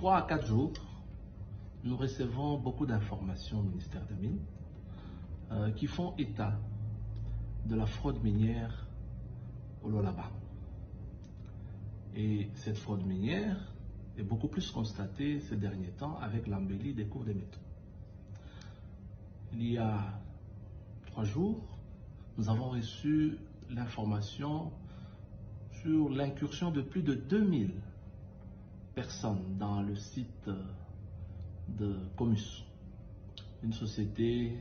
3 à 4 jours, nous recevons beaucoup d'informations au ministère des Mines qui font état de la fraude minière au Lualaba. Et cette fraude minière est beaucoup plus constatée ces derniers temps avec l'embellie des cours des métaux. Il y a 3 jours, nous avons reçu l'information sur l'incursion de plus de 2000 personnes dans le site de Comus, une société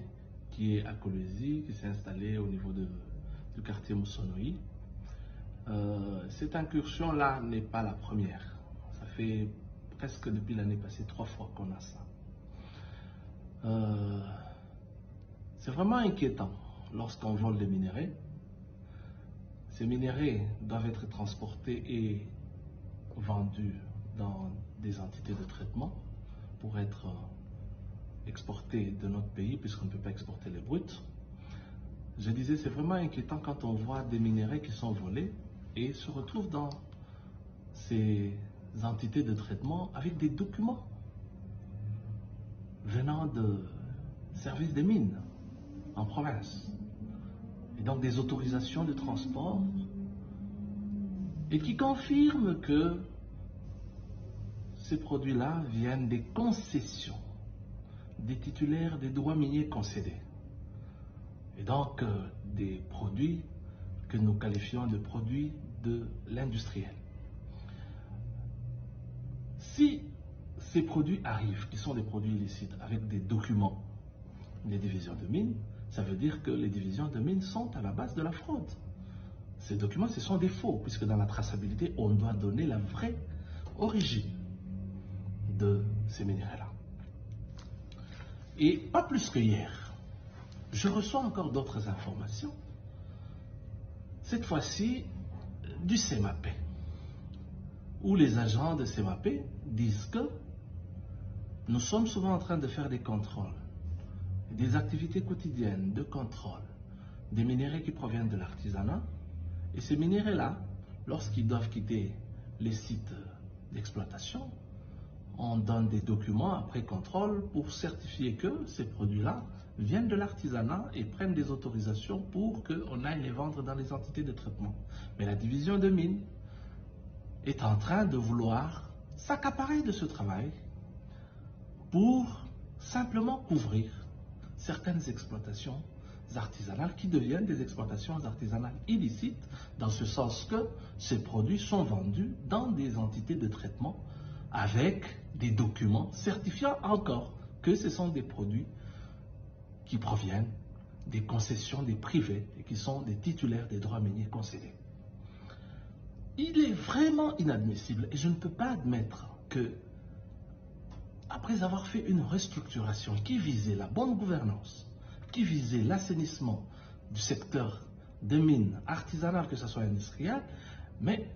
qui est à Kolwezi, qui s'est installée au niveau du quartier Moussonoï. Cette incursion-là n'est pas la première. Ça fait presque depuis l'année passée 3 fois qu'on a ça. C'est vraiment inquiétant lorsqu'on vole des minéraux. Ces minéraux doivent être transportés et vendus dans des entités de traitement pour être exportés de notre pays, puisqu'on ne peut pas exporter les bruts. Je disais, c'est vraiment inquiétant quand on voit des minéraux qui sont volés et se retrouvent dans ces entités de traitement avec des documents venant de services des mines en province, et donc des autorisations de transport, et qui confirment que ces produits-là viennent des concessions des titulaires des droits miniers concédés, et donc des produits que nous qualifions de produits de l'industriel. Si ces produits arrivent, qui sont des produits illicites, avec des documents des divisions de mines, ça veut dire que les divisions de mines sont à la base de la fraude. Ces documents, ce sont des faux, puisque dans la traçabilité, on doit donner la vraie origine de ces minéraux-là. Et pas plus que hier, je reçois encore d'autres informations, cette fois-ci du CEMAP, où les agents de CEMAP disent que nous sommes souvent en train de faire des contrôles, des activités quotidiennes de contrôle des minéraux qui proviennent de l'artisanat, et ces minéraux-là, lorsqu'ils doivent quitter les sites d'exploitation, on donne des documents après contrôle pour certifier que ces produits-là viennent de l'artisanat et prennent des autorisations pour qu'on aille les vendre dans les entités de traitement. Mais la division de mines est en train de vouloir s'accaparer de ce travail pour simplement couvrir certaines exploitations artisanales qui deviennent des exploitations artisanales illicites, dans ce sens que ces produits sont vendus dans des entités de traitement avec des documents certifiant encore que ce sont des produits qui proviennent des concessions des privés et qui sont des titulaires des droits miniers concédés. Il est vraiment inadmissible, et je ne peux pas admettre que, après avoir fait une restructuration qui visait la bonne gouvernance, qui visait l'assainissement du secteur des mines artisanales, que ce soit industriel, mais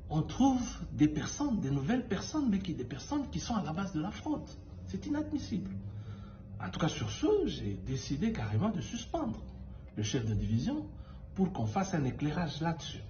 on trouve des personnes, des nouvelles personnes, mais des personnes qui sont à la base de la fraude. C'est inadmissible. En tout cas, sur ce, j'ai décidé carrément de suspendre le chef de division pour qu'on fasse un éclairage là-dessus.